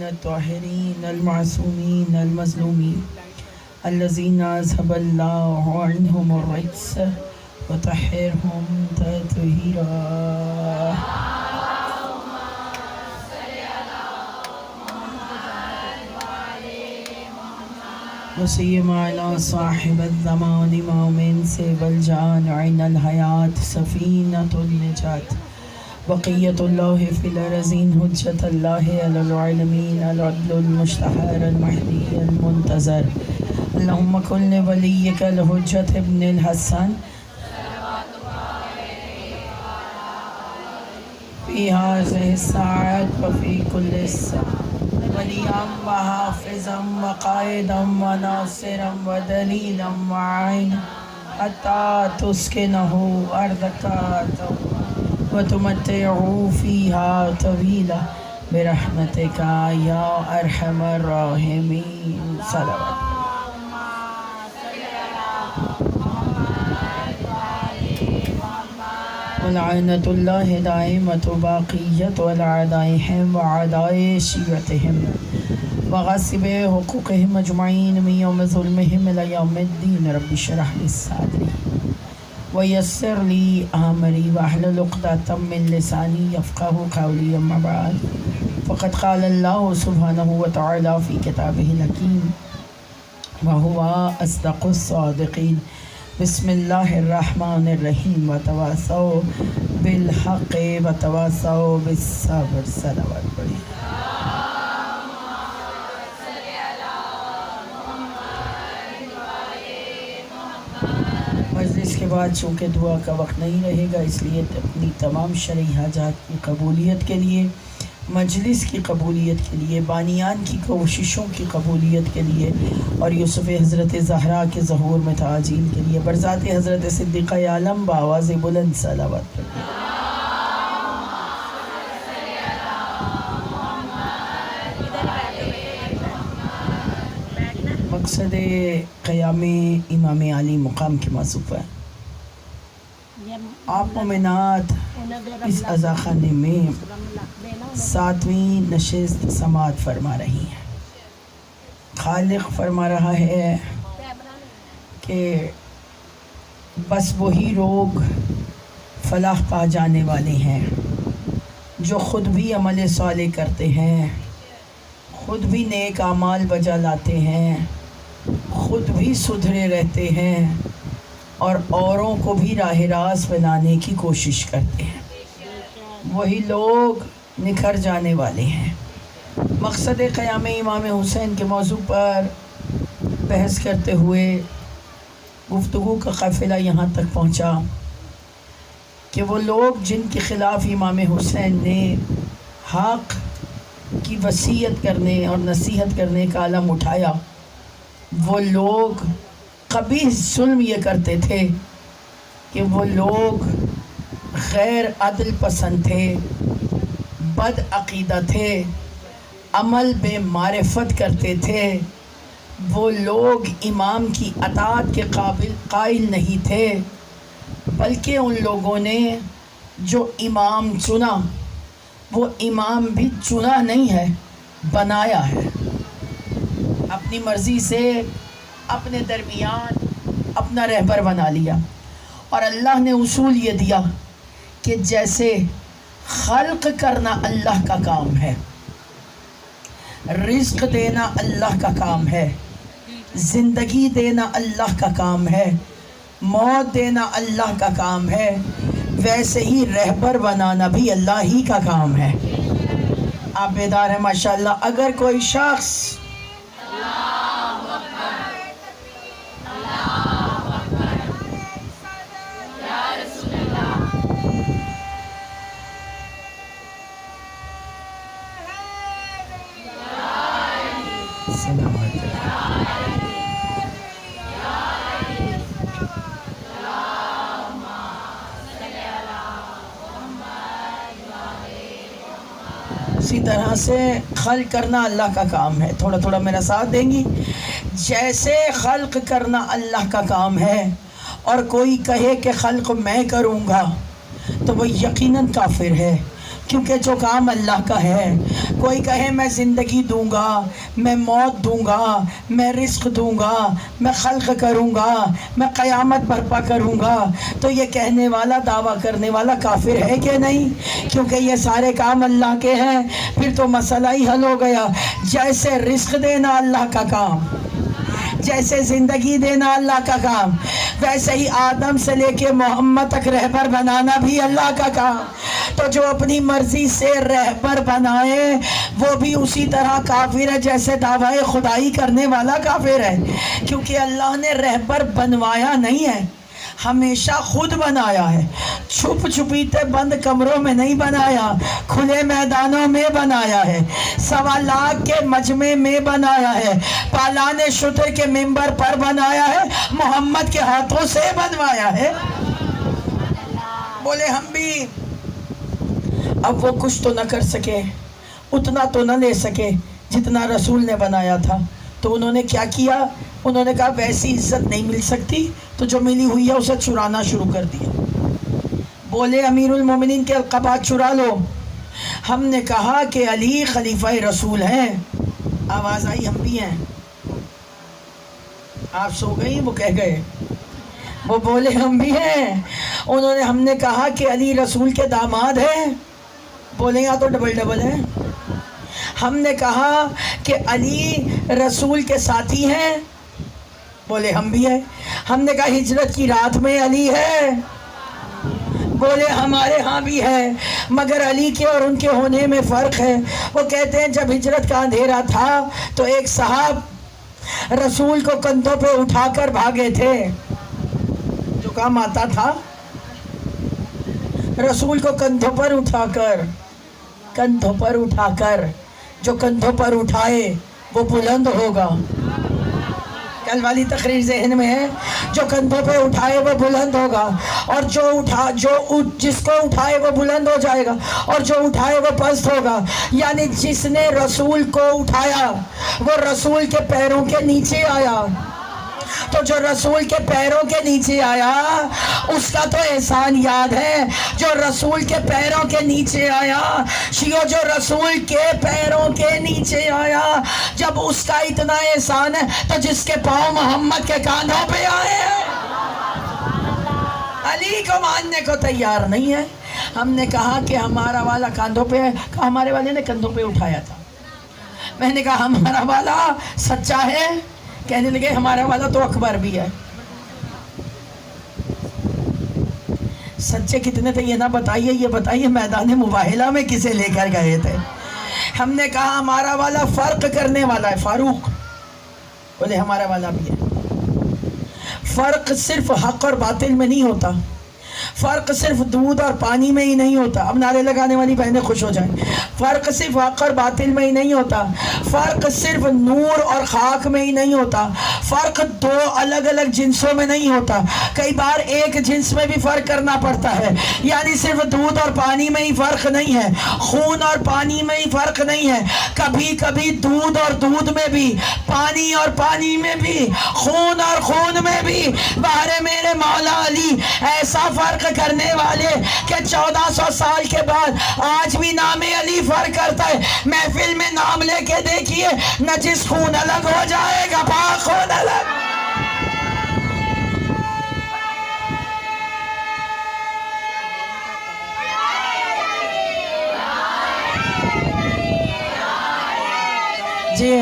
الطاهرين المعصومين المظلومين الذين أذهب الله عنهم الرجس وطهرهم تطهيرا. وسيما على صاحب الزمان مومن سيف الجان عين الحياة سفينة النجاة بقية الله في الأرزين حجة الله على العالمين العدل المشتهر المهدي المنتظر. اللهم كن لوليك الحجة ابن الحسن في هذه الساعات وفي كل الساعات وليا وحافظا وقائدا وناصرا ودليلا وعينا حتى تسكنه أرضك وتمتعه فيها طويلا برحمتك يا أرحم الراحمين. صلوات. ولعنة الله دائمة باقية والعدائهم وعداء شيعتهم وغصب حقوقهم أجمعين من يوم ظلمهم إلى يوم الدين. رب اشرح لي صدري ويسر لي أمري واحلل عقدة من لساني يفقهوا قولي. أما بعد فقد قال الله سبحانه وتعالى في كتابه الحكيم وهو أصدق الصادقين. بسم اللہ الرحمن الرحیم وتواصوا بالحق وتواصوا بالصبر. صلوات پڑھی. مجلس کے بعد چونکہ دعا کا وقت نہیں رہے گا اس لیے اپنی تمام شرعی حاجات کی قبولیت کے لیے، مجلس کی قبولیت کے لیے، بانیان کی کوششوں کی قبولیت کے لیے اور یوسف حضرت زہرا کے ظہور میں تعجیل کے لیے برذات حضرت صدیقہ عالم بآواز بلند صلوات پڑھیں. مقصد قیام امام علی مقام کے موضوع ہے. آپ مومنات اس عزا خانے میں 7ویں نشست سماعت فرما رہی ہیں. خالق فرما رہا ہے کہ بس وہی لوگ فلاح پا جانے والے ہیں جو خود بھی عمل صالح کرتے ہیں، خود بھی نیک اعمال بجا لاتے ہیں، خود بھی سدھرے رہتے ہیں اور اوروں کو بھی راہ راست بنانے کی کوشش کرتے ہیں. وہی لوگ نکھر جانے والے ہیں. مقصد قیام امام حسین کے موضوع پر بحث کرتے ہوئے گفتگو کا قافلہ یہاں تک پہنچا کہ وہ لوگ جن کے خلاف امام حسین نے حق کی وصیت کرنے اور نصیحت کرنے کا علم اٹھایا، وہ لوگ قبیح ظلم یہ کرتے تھے کہ وہ لوگ غیر عدل پسند تھے، بد عقیدہ تھے، عمل بے معرفت کرتے تھے. وہ لوگ امام کی اطاعت کے قائل نہیں تھے، بلکہ ان لوگوں نے جو امام چنا وہ امام بھی چنا نہیں ہے، بنایا ہے. اپنی مرضی سے اپنے درمیان اپنا رہبر بنا لیا. اور اللہ نے اصول یہ دیا کہ جیسے خلق کرنا اللہ کا کام ہے، رزق دینا اللہ کا کام ہے، زندگی دینا اللہ کا کام ہے، موت دینا اللہ کا کام ہے، ویسے ہی رہبر بنانا بھی اللہ ہی کا کام ہے. آپ بیدار ہیں ماشاءاللہ. اگر کوئی شخص اسی طرح سے خلق کرنا اللہ کا کام ہے. تھوڑا تھوڑا میرا ساتھ دیں گی. جیسے خلق کرنا اللہ کا کام ہے اور کوئی کہے کہ خلق میں کروں گا تو وہ یقیناً کافر ہے، کیونکہ جو کام اللہ کا ہے، کوئی کہے میں زندگی دوں گا، میں موت دوں گا، میں رزق دوں گا، میں خلق کروں گا، میں قیامت برپا کروں گا، تو یہ کہنے والا، دعویٰ کرنے والا کافر ہے کہ نہیں؟ کیونکہ یہ سارے کام اللہ کے ہیں۔ پھر تو مسئلہ ہی حل ہو گیا۔ جیسے رزق دینا اللہ کا کام، جیسے زندگی دینا اللہ کا کام، ویسے ہی آدم سے لے کے محمد تک رہبر بنانا بھی اللہ کا کام۔ تو جو اپنی مرضی سے رہبر بنائے وہ بھی اسی طرح کافر ہے جیسے دعویٰ خدائی کرنے والا کافر ہے، کیونکہ اللہ نے رہبر بنوایا نہیں ہے، ہمیشہ خود بنایا ہے۔ چھپ چھپیتے بند کمروں میں نہیں بنایا، کھلے میدانوں میں بنایا ہے، 1.25 لاکھ کے مجمع میں بنایا ہے، پالان شتر کے منبر پر بنایا ہے، محمد کے ہاتھوں سے بنوایا ہے۔ بولے ہم بھی اب وہ کچھ تو نہ کر سکے، اتنا تو نہ لے سکے جتنا رسول نے بنایا تھا، تو انہوں نے کیا کیا؟ انہوں نے کہا ویسی عزت نہیں مل سکتی، تو جو ملی ہوئی ہے اسے چرانا شروع کر دیا۔ بولے امیر المومنین کے القابات چرا لو۔ ہم نے کہا کہ علی خلیفہ رسول ہیں، آواز آئی ہم بھی ہیں۔ آپ سو گئی، وہ کہہ گئے، وہ بولے ہم بھی ہیں۔ انہوں نے، ہم نے کہا کہ علی رسول کے داماد ہیں، بولے یا تو ڈبل ڈبل ہے۔ ہم نے کہا کہ علی رسول کے ساتھی ہیں، بولے ہم بھی ہیں۔ ہم نے کہا ہجرت کی رات میں علی ہے، بولے ہمارے ہاں بھی ہے، مگر علی کے اور ان کے ہونے میں فرق ہے۔ وہ کہتے ہیں جب ہجرت کا اندھیرا تھا تو ایک صاحب رسول کو کندھوں پہ اٹھا کر بھاگے تھے، جو کام آتا تھا رسول کو کندھوں پر اٹھا کر، جو کندھوں پر اٹھائے وہ بلند ہوگا۔ کل والی تقریر ذہن میں ہے، جو کندھوں پہ اٹھائے وہ بلند ہوگا، اور جس کو اٹھائے وہ بلند ہو جائے گا، اور جو اٹھائے وہ پست ہوگا۔ یعنی جس نے رسول کو اٹھایا وہ رسول کے پیروں کے نیچے آیا، تو جو رسول کے پیروں کے نیچے آیا اس کا تو احسان یاد ہے، جو رسول کے پیروں کے نیچے آیا، جو رسول کے پیروں کے نیچے آیا، جب اس کا اتنا احسان ہے تو جس کے پاؤں محمد کے کاندھوں پہ آئے ہیں، علی کو ماننے کو تیار نہیں ہے۔ ہم نے کہا کہ ہمارا والا کاندھوں پہ ہے، کہا ہمارے والے نے کندھوں پہ اٹھایا تھا۔ میں نے کہا ہمارا والا سچا ہے، کہنے لگے ہمارا والا تو اکبر بھی ہے۔ سچے کتنے تھے یہ نہ بتائیے، یہ بتائیے میدان مباہلہ میں کسے لے کر گئے تھے؟ ہم نے کہا ہمارا والا فرق کرنے والا ہے، فاروق، بولے ہمارا والا بھی ہے۔ فرق صرف حق اور باطل میں نہیں ہوتا، فرق صرف دودھ اور پانی میں ہی نہیں ہوتا۔ اب نعرے لگانے والی بہنیں خوش ہو جائیں۔ فرق صرف حق اور باطل میں ہی نہیں ہوتا، فرق صرف نور اور خاک میں ہی نہیں ہوتا، فرق 2 الگ الگ جنسوں میں نہیں ہوتا، کئی بار ایک جنس میں بھی فرق کرنا پڑتا ہے۔ یعنی صرف دودھ اور پانی میں ہی فرق نہیں ہے، خون اور پانی میں ہی فرق نہیں ہے، کبھی کبھی دودھ اور دودھ میں بھی، پانی اور پانی میں بھی، خون اور خون میں بھی بہر میرے مولا علی ایسا فرق کرنے والے کہ 1400 سال کے بعد آج بھی نام علی فرق کرتا ہے۔ محفل میں نام لے کے دیکھیے، نجس خون الگ ہو جائے گا، پاک خون الگ۔ جی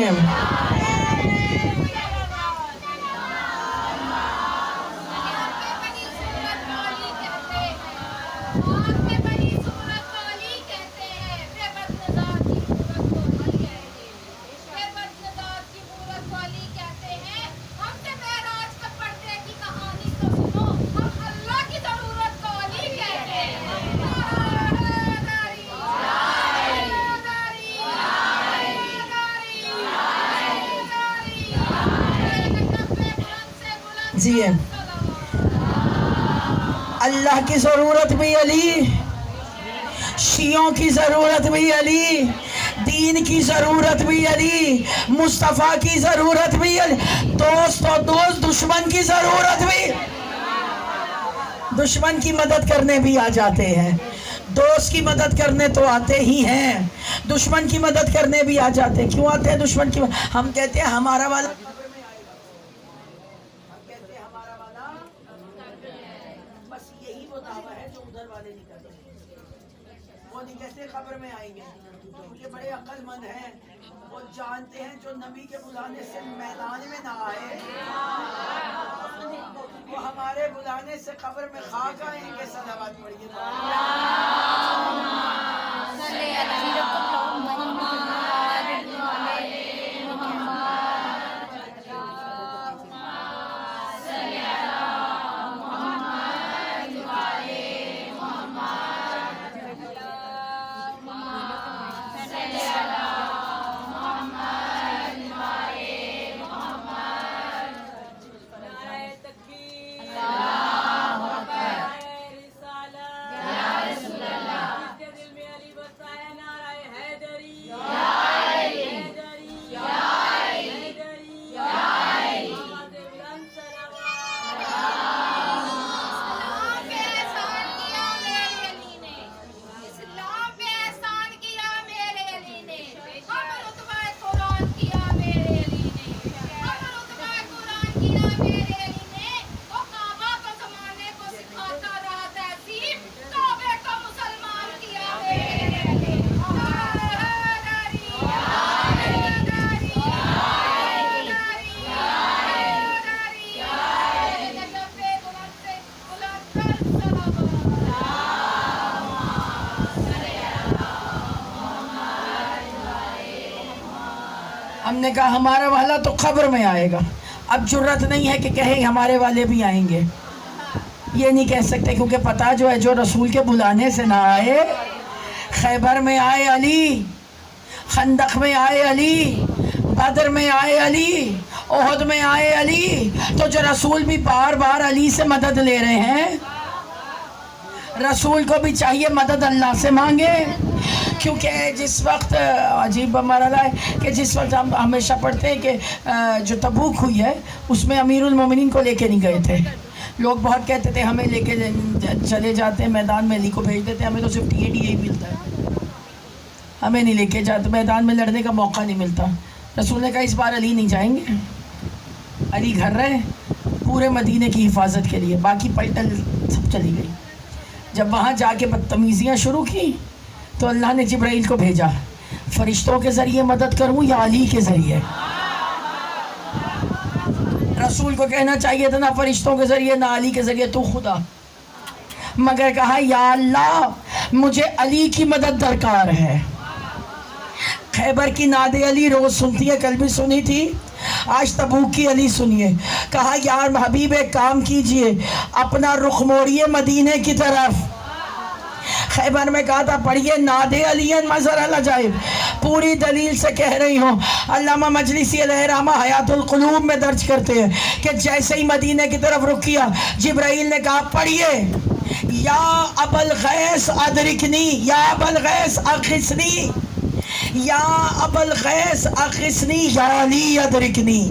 جی اللہ کی ضرورت بھی علی، شیعوں کی ضرورت بھی علی، دین کی ضرورت بھی علی، مصطفیٰ کی ضرورت بھی علی، دوست اور دوست، دشمن کی ضرورت بھی، دشمن کی مدد کرنے بھی آ جاتے ہیں، دوست کی مدد کرنے تو آتے ہی ہیں، دشمن کی مدد کرنے بھی آ جاتے ہیں۔ کیوں آتے ہیں دشمن کی؟ ہم کہتے ہیں ہمارا والا، بس یہی وہ دعویٰ ہے جو ادھر والے نہیں کرتے۔ وہ نہیں کہتے قبر میں آئیں گے، کیونکہ بڑے عقل مند ہیں، وہ جانتے ہیں جو نبی کے بلانے سے میدان میں نہ آئے، وہ ہمارے بلانے سے قبر میں خاک آئیں گے۔ صلوات پڑھیے۔ ہم نے کہا ہمارا والا تو قبر میں آئے گا، اب جرت نہیں ہے کہ کہیں ہمارے والے بھی آئیں گے، یہ نہیں کہہ سکتے، کیونکہ پتہ جو ہے جو رسول کے بلانے سے نہ آئے، خیبر میں آئے علی، خندق میں آئے علی، بدر میں آئے علی، احد میں آئے علی، تو جو رسول بھی بار بار علی سے مدد لے رہے ہیں، رسول کو بھی چاہیے مدد اللہ سے مانگے، کیونکہ جس وقت عجیب مرحلہ ہے کہ جس وقت ہم ہمیشہ پڑھتے ہیں کہ جو تبوک ہوئی ہے اس میں امیر المومنین کو لے کے نہیں گئے تھے، لوگ بہت کہتے تھے ہمیں لے کے چلے جاتے ہیں میدان میں، علی کو بھیج دیتے، ہمیں تو صرف ٹی اے ملتا ہے، ہمیں نہیں لے کے جاتے، میدان میں لڑنے کا موقع نہیں ملتا۔ رسول نے کہا اس بار علی نہیں جائیں گے، علی گھر رہے پورے مدینے کی حفاظت کے لیے، باقی پلٹن سب چلی گئی۔ جب وہاں جا کے بدتمیزیاں شروع کی تو اللہ نے جبرائیل کو بھیجا، فرشتوں کے ذریعے مدد کروں یا علی کے ذریعے؟ رسول کو کہنا چاہیے تھا نہ فرشتوں کے ذریعے نہ علی کے ذریعے، تو خدا، مگر کہا یا اللہ مجھے علی کی مدد درکار ہے۔ خیبر کی ناد علی روز سنتی ہے، کل بھی سنی تھی، آج تبوک کی علی سنیے۔ کہا یار حبیب ایک کام کیجئے، اپنا رخ موڑیے مدینے کی طرف۔ خیبر میں کہا تھا پڑھیے ناد علی مظہر العجائب، پوری دلیل سے کہہ رہی ہوں، علامہ مجلسی علیہ رحمہ حیات القلوب میں درج کرتے ہیں کہ جیسے ہی مدینے کی طرف رخ کیا، جبرائیل نے کہا پڑھیے یا ابا الغیث ادرکنی، یا ابا الغیث اغثنی، یا ابا الغیث اغثنی یا علی ادرکنی،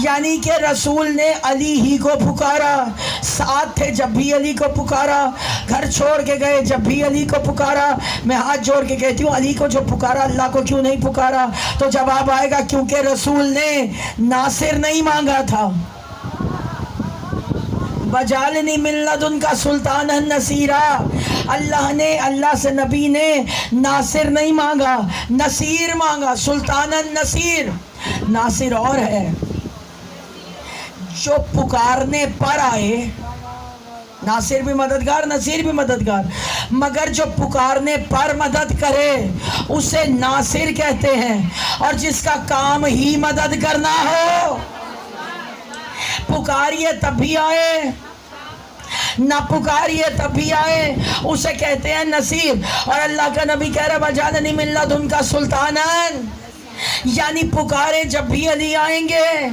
یعنی کہ رسول نے علی ہی کو پکارا، ساتھ تھے جب بھی علی کو پکارا، گھر چھوڑ کے گئے جب بھی علی کو پکارا۔ میں ہاتھ جوڑ کے کہتی ہوں علی کو جو پکارا اللہ کو کیوں نہیں پکارا؟ تو جواب آئے گا کیونکہ رسول نے ناصر نہیں مانگا تھا، وَجَعَلْنِي مِن لَّدُنْكَ سُلْطَانًا نَصِيرًا، اللہ سے نبی نے ناصر نہیں مانگا، نصیر مانگا، سلطانًا نصیر، ناصر اور ہے جو پکارنے پر آئے، ناصر بھی مددگار نصیر بھی مددگار، مگر جو پکارنے پر مدد کرے اسے ناصر کہتے ہیں، اور جس کا کام ہی مدد کرنا ہو، پکاریے تب بھی آئے نہ پکاریے تب بھی آئے، اسے کہتے ہیں نصیر۔ اور اللہ کا نبی کہہ رہا وَجَعَلْنِي مِن لَّدُنْكَ سُلْطَانًا، یعنی پکارے جب بھی علی آئیں گے،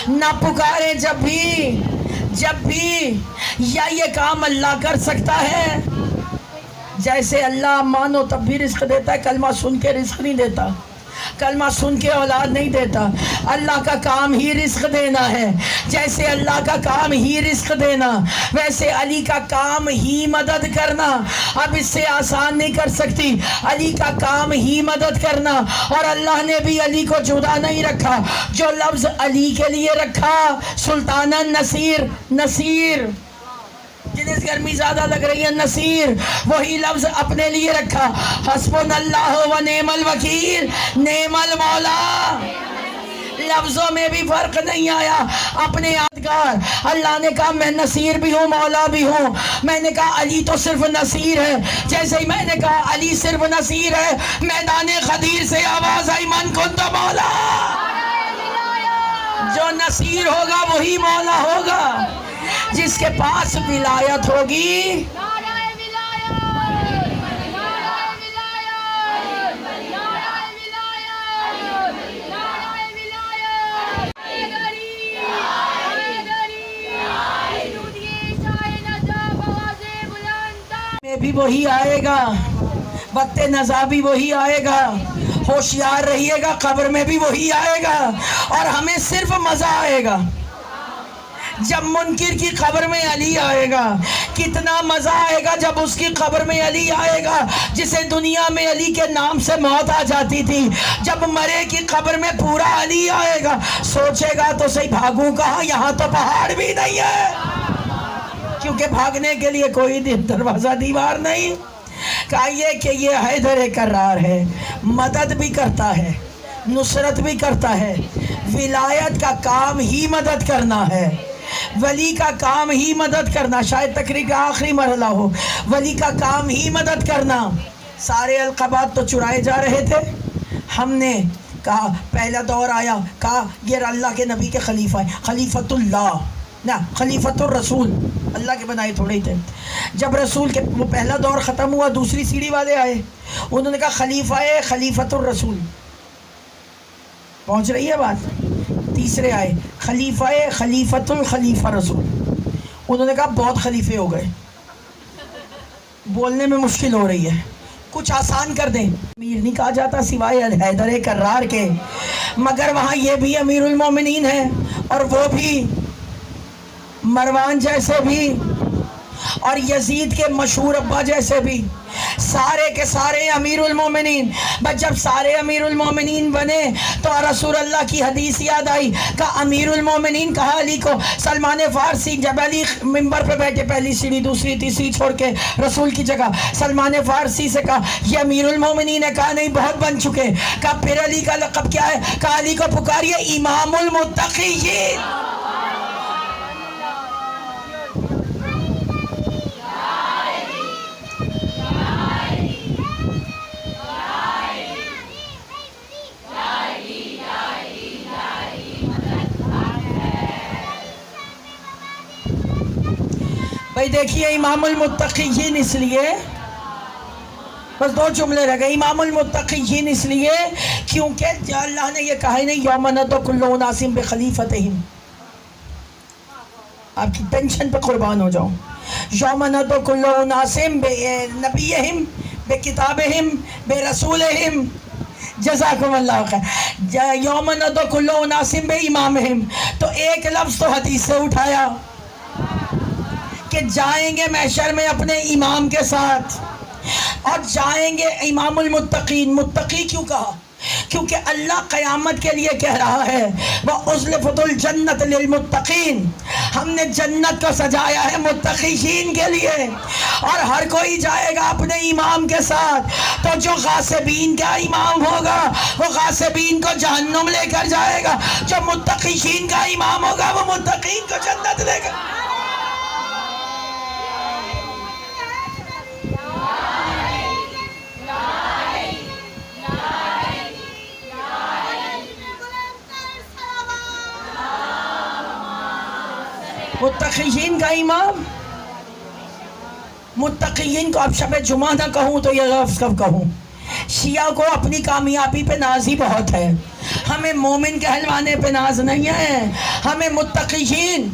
نہ پکارے جب بھی، یا یہ کام اللہ کر سکتا ہے؟ جیسے اللہ مانو تب بھی رزق دیتا ہے، کلمہ سن کے رزق نہیں دیتا، کلمہ سن کے اولاد نہیں دیتا. اللہ کا کام ہی رزق دینا ہے. جیسے اللہ کا کام ہی رزق دینا ویسے علی کا کام ہی مدد کرنا. اب اس سے آسان نہیں کر سکتی. علی کا کام ہی مدد کرنا. اور اللہ نے بھی علی کو جدا نہیں رکھا. جو لفظ علی کے لیے رکھا سلطان نصیر، نصیر جنہیں گرمی زیادہ لگ رہی ہے نصیر، وہی لفظ اپنے لیے رکھا. حسبنا اللہ و نعم الوکیل، نعم المولا. لفظوں میں بھی فرق نہیں آیا. اپنے یادگار اللہ نے کہا میں نصیر بھی ہوں مولا بھی ہوں. میں نے کہا علی تو صرف نصیر ہے. جیسے ہی میں نے کہا علی صرف نصیر ہے میدان غدیر سے آواز آئی من کنت مولا. جو نصیر ہوگا وہی مولا ہوگا. جس کے پاس ولایت ہوگی میں بھی وہی آئے گا. وقت نزا بھی وہی آئے گا. ہوشیار رہیے گا قبر میں بھی وہی آئے گا. اور ہمیں صرف مزہ آئے گا جب منکر کی قبر میں علی آئے گا. کتنا مزہ آئے گا جب اس کی قبر میں علی آئے گا جسے دنیا میں علی کے نام سے موت آ جاتی تھی. جب مرے کی قبر میں پورا علی آئے گا سوچے گا تو صحیح بھاگوں کہاں، یہاں تو پہاڑ بھی نہیں ہے. کیونکہ بھاگنے کے لیے کوئی دروازہ دیوار نہیں. کہیے کہ یہ حیدر کرار ہے. مدد بھی کرتا ہے، نصرت بھی کرتا ہے. ولایت کا کام ہی مدد کرنا ہے. ولی کا کام ہی مدد کرنا. شاید تقریر کا آخری مرحلہ ہو. ولی کا کام ہی مدد کرنا. سارے القابات تو چرائے جا رہے تھے. ہم نے کہا پہلا دور آیا، کہا یہ اللہ کے نبی کے خلیفہ ہیں. خلیفۃ اللہ نہ خلیفۃ الرسول، اللہ کے بنائے تھوڑے ہی تھے. جب رسول کے وہ پہلا دور ختم ہوا دوسری سیڑھی والے آئے. انہوں نے کہا خلیفہ خلیفۃ الرسول. پہنچ رہی ہے بات؟ تیسرے آئے خلیفہ خلیفۃ الخلیفہ رسول. انہوں نے کہا بہت خلیفے ہو گئے، بولنے میں مشکل ہو رہی ہے، کچھ آسان کر دیں. امیر نہیں کہا جاتا سوائے حیدر کرار کے، مگر وہاں یہ بھی امیر المومنین ہے اور وہ بھی مروان جیسے بھی اور یزید کے مشہور ابا جیسے بھی، سارے کے سارے امیر المومنین. بس جب سارے امیر المومنین بنے تو رسول اللہ کی حدیث یاد آئی. کہا امیر المومنین کہا علی کو. سلمان فارسی جب علی ممبر پہ بیٹھے پہلی سیڑھی دوسری تیسری چھوڑ کے رسول کی جگہ، سلمان فارسی سے کہا یہ امیر المومنین ہے. کہا نہیں بہت بن چکے. کہا پھر علی کا لقب کیا ہے؟ کہا علی کو پکاریے امام المتقین. بھائی دیکھیے امام المتقین اس لیے، بس دو جملے رہ گئے. امام المتقین اس لیے کیونکہ اللہ نے یہ کہا ہی نہیں یوم ندعو کل اناس بخلیفتہم. آپ کی ٹینشن پہ قربان ہو جاؤں. یوم ندعو کل اناس بنبیہم بکتابہم برسولہم. جزاکم اللہ خیر. یوم ندعو کل اناس بامامہم، تو ایک لفظ تو حدیث سے اٹھایا کہ جائیں گے محشر میں اپنے امام کے ساتھ اور جائیں گے امام المتقین. متقی کیوں کہا؟ کیونکہ اللہ قیامت کے لیے کہہ رہا ہے وَأُزْلِفَتُ الْجَنَّةُ لِلْمُتَّقِينَ. ہم نے جنت کو سجایا ہے متقین کے لیے اور ہر کوئی جائے گا اپنے امام کے ساتھ. تو جو غاصبین کا امام ہوگا وہ غاصبین کو جہنم لے کر جائے گا، جو متقین کا امام ہوگا وہ متقین کو جنت لے گا. متقین کا امام. متقین کو اب شب جمعہ نہ کہوں تو یہ لفظ کب کہوں. شیعہ کو اپنی کامیابی پہ ناز ہی بہت ہے، ہمیں مومن کہلوانے پہ ناز نہیں ہے. ہمیں متقین،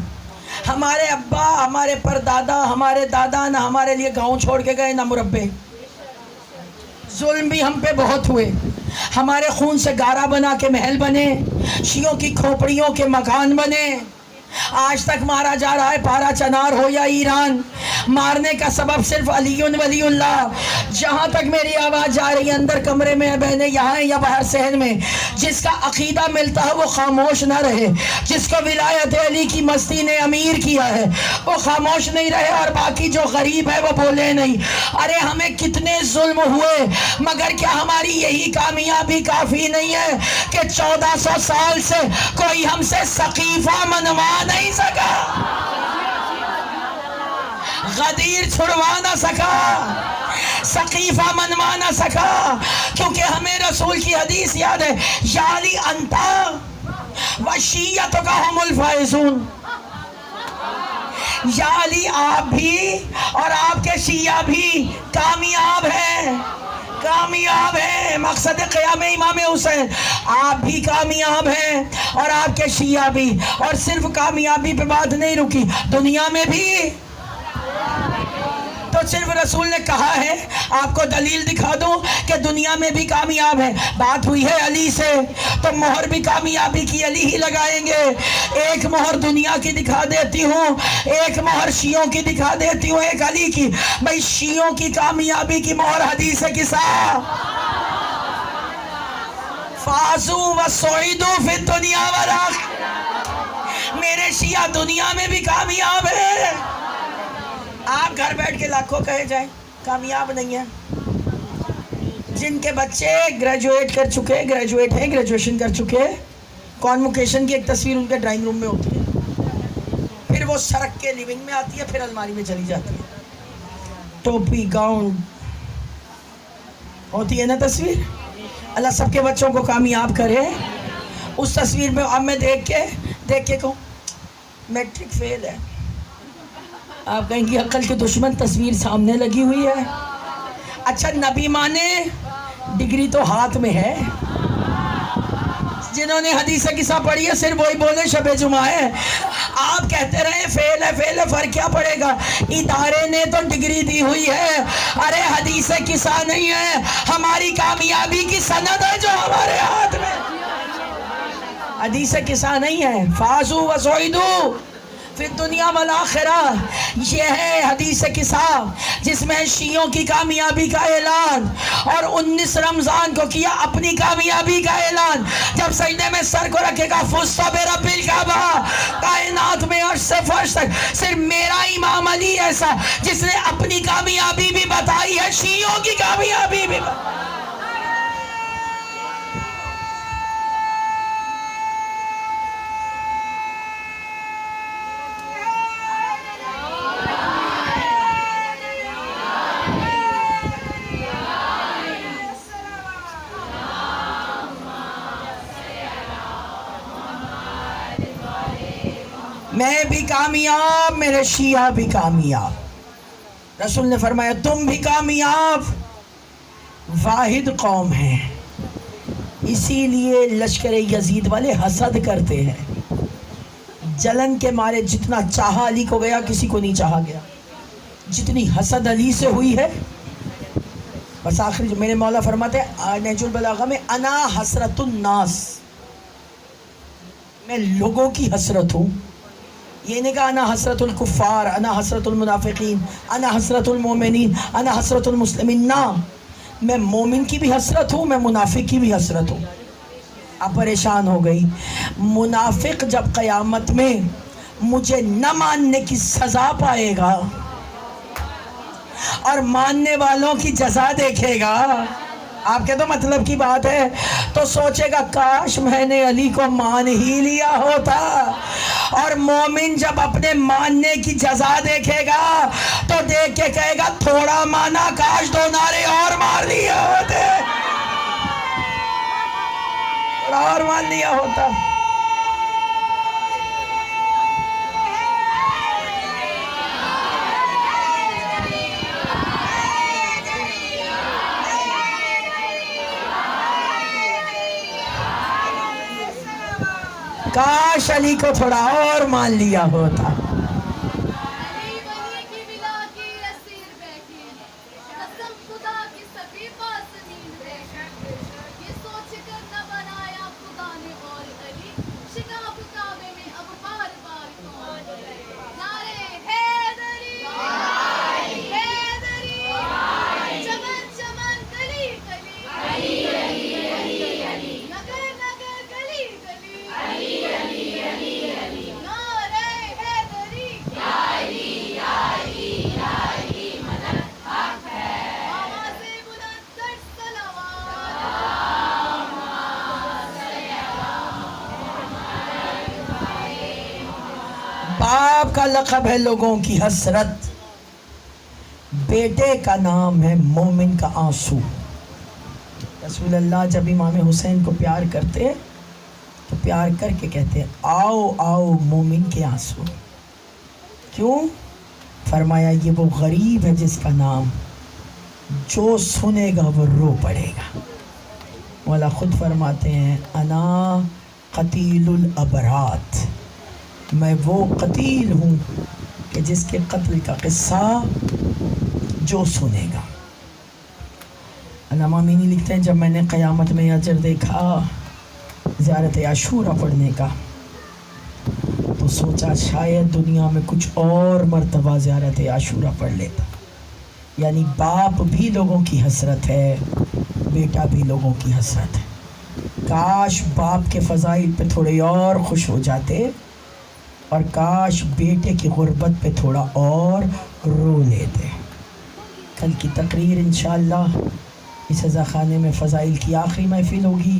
ہمارے ابا ہمارے پردادا ہمارے دادا نہ ہمارے لیے گاؤں چھوڑ کے گئے نہ مربے. ظلم بھی ہم پہ بہت ہوئے ہمارے خون سے گارا بنا کے محل بنے، شیعوں کی کھوپڑیوں کے مکان بنے. آج تک مارا جا رہا ہے، پارا چنار ہو یا ایران، مارنے کا سبب صرف علی ولی اللہ. جہاں تک میری آواز جا رہی ہے، اندر کمرے میں بہنیں یہاں ہیں یا باہر صحن میں، جس کا عقیدہ ملتا ہے وہ خاموش نہ رہے. جس کو ولایت علی کی مستی نے امیر کیا ہے وہ خاموش نہیں رہے، اور باقی جو غریب ہے وہ بولے نہیں. ارے ہمیں کتنے ظلم ہوئے، مگر کیا ہماری یہی کامیابی کافی نہیں ہے کہ 1400 سال سے کوئی ہم سے سقیفہ منوا نہیں سکا، غدیر چھڑوا نہ سکا، سقیفہ منوا نہ سکا؟ کیونکہ ہمیں رسول کی حدیث یاد ہے، یا علی انتا وشیعتک ہم الفائزون. یا علی آپ بھی اور آپ کے شیعہ بھی کامیاب ہیں، کامیاب ہیں. مقصد قیام امام حسین، آپ بھی کامیاب ہیں اور آپ کے شیعہ بھی. اور صرف کامیابی پہ بات نہیں رکی، دنیا میں بھی. تو صرف رسول نے کہا ہے، آپ کو دلیل دکھا دوں کہ دنیا میں بھی کامیاب ہے. بات ہوئی ہے علی سے تو مہر بھی کامیابی کی علی ہی لگائیں گے. ایک مہر دنیا کی دکھا دیتی ہوں، ایک مہر شیعوں کی دکھا دیتی ہوں، ایک علی کی. بھئی شیعوں کی کامیابی کی مہر حدیث قصہ، فازو و سعیدو فی الدنیا والآخرہ. میرے شیعہ دنیا میں بھی کامیاب ہیں. آپ گھر بیٹھ کے لاکھوں کہے جائیں کامیاب نہیں ہیں. جن کے بچے گریجویٹ کر چکے، گریجویٹ ہیں، گریجویشن کر چکے، کانوکیشن کی ایک تصویر ان کے ڈرائنگ روم میں ہوتی ہے، پھر وہ سرک کے لیونگ میں آتی ہے، پھر الماری میں چلی جاتی ہے. ٹوپی گاؤن ہوتی ہے نا تصویر. اللہ سب کے بچوں کو کامیاب کرے. اس تصویر میں اب میں دیکھ کے کہوں میٹرک فیل ہے، آپ کہیں گی عقل کے دشمن تصویر سامنے لگی ہوئی ہے. اچھا نبی مانے ڈگری تو ہاتھ میں ہے. جنہوں نے حدیث قصہ پڑھی ہے صرف وہی بولے شب جمعہ ہے. آپ کہتے رہے فیل ہے فیل ہے، فرق کیا پڑے گا؟ ادارے نے تو ڈگری دی ہوئی ہے. ارے حدیث قصہ نہیں ہے، ہماری کامیابی کی سند ہے جو ہمارے ہاتھ میں. حدیث قصہ نہیں ہے. فازو و سعیدو فی الدنیا والآخرہ، یہ ہے حدیث قصہ جس میں شیعوں کی کامیابی کا اعلان، اور 19 رمضان کو کیا اپنی کامیابی کا اعلان. جب سجدے میں سر کو رکھے گا فزت برب الکعبہ، کائنات میں عرش سے فرش تک صرف میرا امام علی ایسا جس نے اپنی کامیابی بھی بتائی ہے، شیعوں کی کامیابی بھی بتائی. میں بھی کامیاب، میرے شیعہ بھی کامیاب. رسول نے فرمایا تم بھی کامیاب. واحد قوم ہیں، اسی لیے لشکر یزید والے حسد کرتے ہیں. جلن کے مارے جتنا چاہا علی کو گیا، کسی کو نہیں چاہا گیا. جتنی حسد علی سے ہوئی ہے. بس آخری جو میرے مولا فرماتے ہیں نہج البلاغہ میں، انا حسرت الناس، میں لوگوں کی حسرت ہوں. یہ نہیں کہا انا حسرت الکفار، انا حسرت المنافقین، انا حسرت المومنین، انا حسرت المسلمین. نہ، میں مومن کی بھی حسرت ہوں، میں منافق کی بھی حسرت ہوں. اب پریشان ہو گئی. منافق جب قیامت میں مجھے نہ ماننے کی سزا پائے گا اور ماننے والوں کی جزا دیکھے گا، آپ کے تو مطلب کی بات ہے، تو سوچے گا کاش میں نے علی کو مان ہی لیا ہوتا. اور مومن جب اپنے ماننے کی جزا دیکھے گا تو دیکھ کے کہے گا تھوڑا مانا، کاش 2 نعرے اور مار لیے ہوتے، تھوڑا اور مان لیا ہوتا. کاش علی کو تھوڑا اور مان لیا ہوتا. باپ کا لقب ہے لوگوں کی حسرت، بیٹے کا نام ہے مومن کا آنسو۔ رسول اللہ جب امام حسین کو پیار کرتے تو پیار کر کے کہتے آؤ آؤ مومن کے آنسو۔ کیوں؟ فرمایا یہ وہ غریب ہے جس کا نام جو سنے گا وہ رو پڑے گا۔ مولا خود فرماتے ہیں انا قتیل الابرات، میں وہ قتیل ہوں کہ جس کے قتل کا قصہ جو سنے گا۔ علامہ امینی لکھتے ہیں جب میں نے قیامت میں اجر دیکھا زیارت عاشورہ پڑھنے کا تو سوچا شاید دنیا میں کچھ اور مرتبہ زیارت عاشورہ پڑھ لیتا۔ یعنی باپ بھی لوگوں کی حسرت ہے، بیٹا بھی لوگوں کی حسرت ہے۔ کاش باپ کے فضائل پہ تھوڑے اور خوش ہو جاتے، اور کاش بیٹے کی غربت پہ تھوڑا اور رو لیتے۔ کل کی تقریر انشاءاللہ اس عزا خانے میں فضائل کی آخری محفل ہوگی،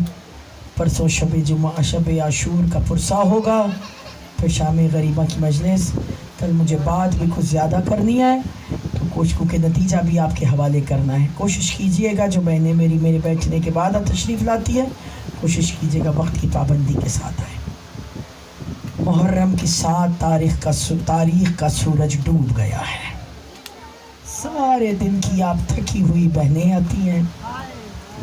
پرسوں شب جمعہ شب عاشور کا پرسہ ہوگا، پھر شام غریبہ کی مجلس۔ کل مجھے بات بھی کچھ زیادہ کرنی ہے تو کوششوں کے نتیجہ بھی آپ کے حوالے کرنا ہے۔ کوشش کیجئے گا جو بہنیں میرے بیٹھنے کے بعد تشریف لاتی ہے، کوشش کیجئے گا وقت کی پابندی کے ساتھ آئے۔ محرم کی 7 تاریخ کا سورج ڈوب گیا ہے۔ سارے دن کی آپ تھکی ہوئی بہنیں آتی ہیں،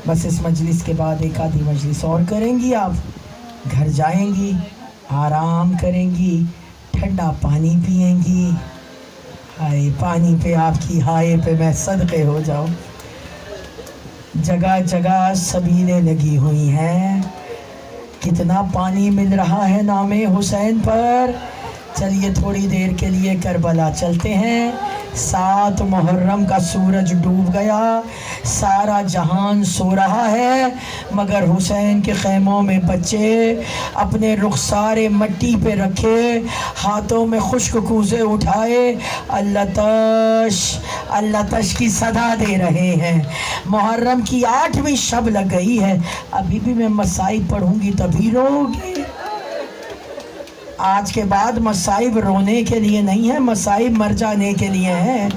بس اس مجلس کے بعد ایک آدھی مجلس اور کریں گی، آپ گھر جائیں گی، آرام کریں گی، ٹھنڈا پانی پئیں گی۔ ہائے پانی پہ آپ کی ہائے پہ میں صدقے ہو جاؤں۔ جگہ جگہ سبیلیں لگی ہوئی ہیں، کتنا پانی مل رہا ہے نام حسین پر۔ چلیے تھوڑی دیر کے لیے کربلا چلتے ہیں۔ 7 محرم کا سورج ڈوب گیا، سارا جہان سو رہا ہے، مگر حسین کے خیموں میں بچے اپنے رخسار مٹی پہ رکھے، ہاتھوں میں خشک کوزے اٹھائے اللہ تش اللہ تش کی صدا دے رہے ہیں۔ محرم کی 8ویں شب لگ گئی ہے، ابھی بھی میں مصائب پڑھوں گی تبھی رو گی۔ آج کے بعد مصائب رونے کے لیے نہیں ہے، مصائب مر جانے کے لیے ہیں۔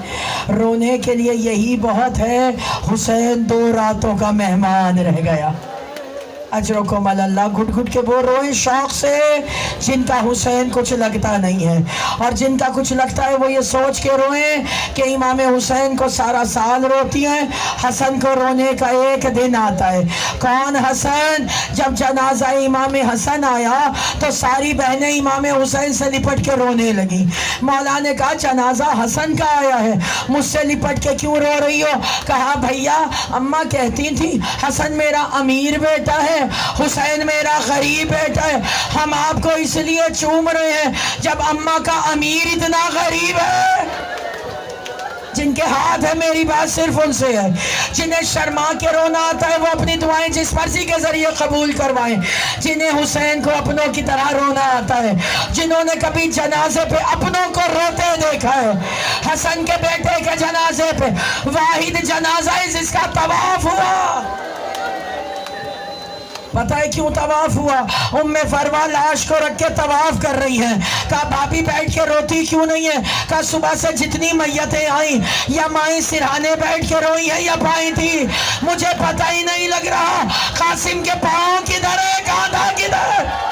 رونے کے لیے یہی بہت ہے، حسین 2 راتوں کا مہمان رہ گیا۔ اجرکم اللہ، گھٹ گھٹ کے وہ روئیں شوق سے جن کا حسین کچھ لگتا نہیں ہے، اور جن کا کچھ لگتا ہے وہ یہ سوچ کے روئیں کہ امام حسین کو سارا سال روتی ہیں، حسن کو رونے کا ایک دن آتا ہے۔ کون حسن؟ جب جنازہ امام حسن آیا تو ساری بہنیں امام حسین سے لپٹ کے رونے لگی۔ مولا نے کہا جنازہ حسن کا آیا ہے، مجھ سے لپٹ کے کیوں رو رہی ہو؟ کہا بھیا اماں کہتی تھی حسن میرا امیر بیٹا ہے، حسین میرا غریب بیٹا ہے، ہم آپ کو اس لیے چوم رہے ہیں جب اماں کا امیر اتنا غریب ہے۔ جن کے ہاتھ ہے میری بات صرف ان سے ہے، جنہیں شرما کے رونا آتا ہے وہ اپنی دعائیں جس مرضی کے ذریعے قبول کروائیں، جنہیں حسین کو اپنوں کی طرح رونا آتا ہے، جنہوں نے کبھی جنازے پہ اپنوں کو روتے دیکھا ہے۔ حسن کے بیٹے کے جنازے پہ واحد جنازہ ہے جس کا طواف ہوا۔ پتہ ہے کیوں طواف ہوا؟ ام فروا لاش کو رکھ کے طواف کر رہی ہیں، کہا بھابی بیٹھ کے روتی کیوں نہیں ہے؟ کہا صبح سے جتنی میتیں آئیں یا مائیں سرہانے بیٹھ کے روئی ہیں یا پائیں تھی، مجھے پتہ ہی نہیں لگ رہا قاسم کے پاؤں کدھر ہے، کانٹا کدھر ہے۔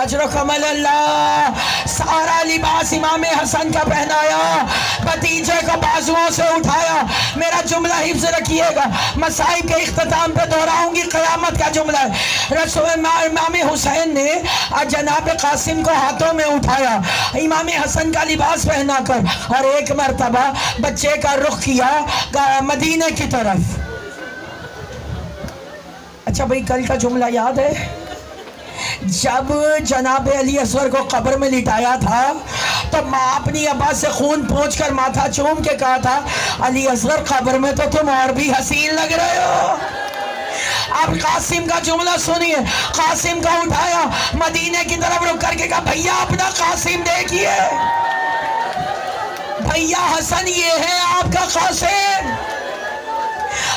اجرکم اللہ، سارا لباس امام حسن کا پہنایا، بھتیجے کو بازوؤں سے اٹھایا۔ میرا جملہ حفظ رکھیے گا، مصائب کے اختتام پہ دہراؤں گی، قیامت کا جملہ ہے۔ رسول امام حسین نے جناب قاسم کو ہاتھوں میں اٹھایا، امام حسن کا لباس پہنا کر، اور ایک مرتبہ بچے کا رخ کیا مدینے کی طرف۔ اچھا بھئی کل کا جملہ یاد ہے؟ جب جناب علی اصغر کو قبر میں لٹایا تھا تو ماں اپنی ابا سے خون پوچھ کر ماتھا چوم کے کہا تھا علی اصغر قبر میں تو تم اور بھی حسین لگ رہے ہو۔ اب قاسم کا جملہ سنیے، قاسم کو اٹھایا، مدینے کی طرف رک کر کے کہا بھیا اپنا قاسم دیکھیے، بھیا حسن یہ ہے آپ کا قاسم۔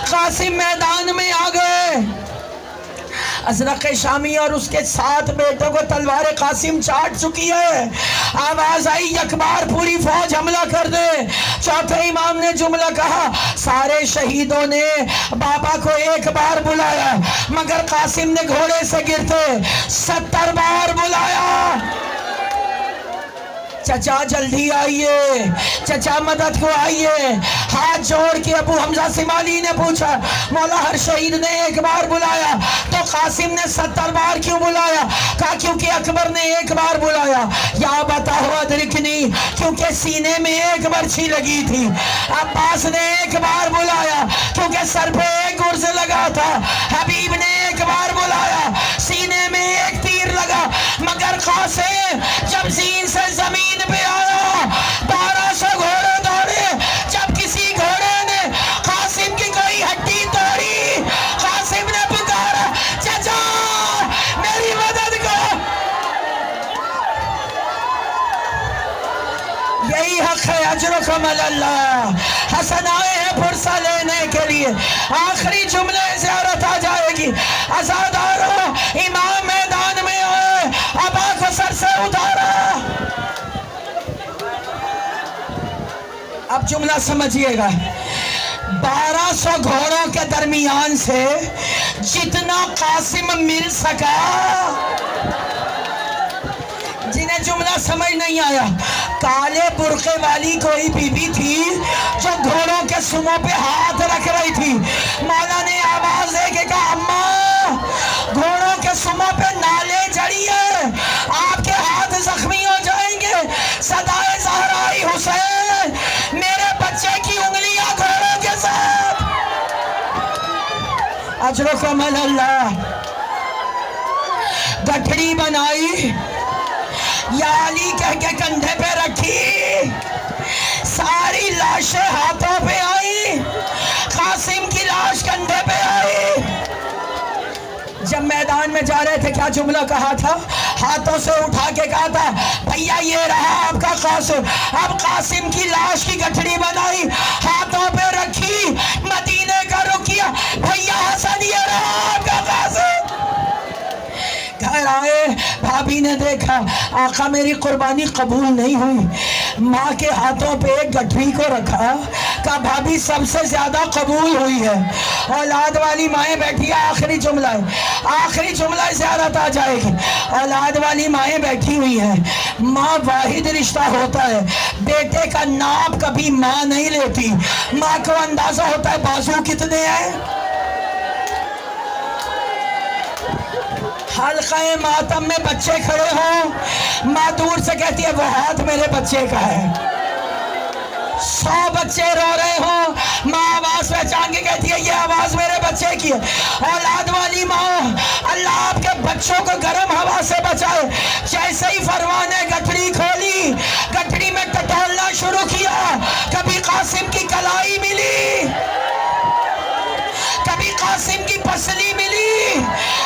قاسم میدان میں آ گئے، ازرق شامی اور اس کے 7 بیٹوں کو تلوار قاسم چاٹ چکی ہے. آواز آئی یک بار پوری فوج حملہ کر دے. چوتھے امام نے جملہ کہا سارے شہیدوں نے بابا کو ایک بار بلایا مگر قاسم نے گھوڑے سے گرتے 70 بار بلایا. چچا جلدی آئیے، چچا مدد کو آئیے. ہاتھ جوڑ کے ابو حمزہ سمالی نے پوچھا مولا ہر شہید نے ایک بار بلایا تو قاسم نے 70 بار کیوں بلایا؟ کہا کیونکہ اکبر نے ایک بار بلایا. یا بتاؤ ادرکنی، کیونکہ سینے میں ایک برچھی لگی تھی. عباس نے ایک بار بلایا کیونکہ سر پہ ایک گرز لگا تھا. حبیب نے ایک بار بلایا سینے میں ایک تیر لگا. مگر قاسم جب زین سے زمین پہ آیا 1200 گھوڑے دوڑے. جب کسی گھوڑے نے قاسم کی کوئی ہڈی توڑی قاسم نے پکارا چچا میری مدد کو. یہی حق ہے اجرکم اللہ. حسن آئے ہیں پرسہ لینے کے لیے. آخری جملے زیارت آ جائے گی. عزادارو امام میدان میں آئے ابا کو سر سے اتارا. اب جملہ سمجھئے گا. 1200 گھوڑوں کے درمیان سے جتنا قاسم مل سکا. جنہیں جملہ سمجھ نہیں آیا، کالے برقع والی کوئی بی بی تھی جو گھوڑوں کے سموں پہ ہاتھ رکھ رہی تھی. مولا نے آواز دے کے کہا اماں گھوڑوں کے سموں پہ نالے جڑی ہے، آپ کے ہاتھ زخمی ہو جائیں گے. صدائے زہرائی حسین میرے بچے کی انگلیاں گھوڑوں کے ساتھ. اجرکم اللہ. گٹھڑی بنائی یا علی کہہ کے کندھے پہ رکھی. ساری لاشیں ہاتھوں پہ آئی. قاسم کی لاش کندھے پہ آئی. جب میدان میں جا رہے تھے کیا جملہ کہا تھا؟ ہاتھوں سے اٹھا کے کہا تھا بھیا یہ رہا آپ کا قاسم. اب قاسم کی لاش کی گٹھڑی بنائی ہاتھوں پہ رکھی مدینے کا رخ کیا. بھیا حسن یہ رہا آپ کا قاسم. گھر آئے بھابی نے دیکھا آقا میری قربانی قبول نہیں ہوئی. ماں کے ہاتھوں پہ ایک گٹھڑی کو رکھا. کہا بھابی سب سے زیادہ قبول ہوئی ہے. اولاد والی مائیں بیٹھی ہے. آخری جملہ ہے، آخری جملہ زیارت آ جائے گی. اولاد والی مائیں بیٹھی ہوئی ہیں. ماں واحد رشتہ ہوتا ہے. بیٹے کا نام کبھی ماں نہیں لیتی. ماں کو اندازہ ہوتا ہے بازو کتنے ہیں. حلقہ ماتم میں بچے کھڑے ہوں ماں دور سے کہتی ہے وہ ہاتھ میرے بچے کا ہے. 100 بچے رو رہے ہوں ماں آواز پہچان کے کہتی ہے یہ آواز میرے بچے کی ہے. اولاد والی ماں اللہ آپ کے بچوں کو گرم ہوا سے بچائے. جیسے ہی فرمان نے گٹھڑی کھولی گٹھڑی میں ٹٹولنا شروع کیا. کبھی قاسم کی کلائی ملی، کبھی قاسم کی پسلی ملی،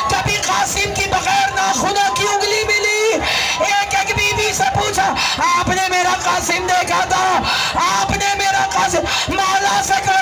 کبھی قاسم کی بغیر ناخنوں کی انگلی ملی. ایک ایک بی بی سے پوچھا آپ نے میرا قاسم دیکھا تھا؟ آپ نے میرا قاسم؟ مولا سے کہا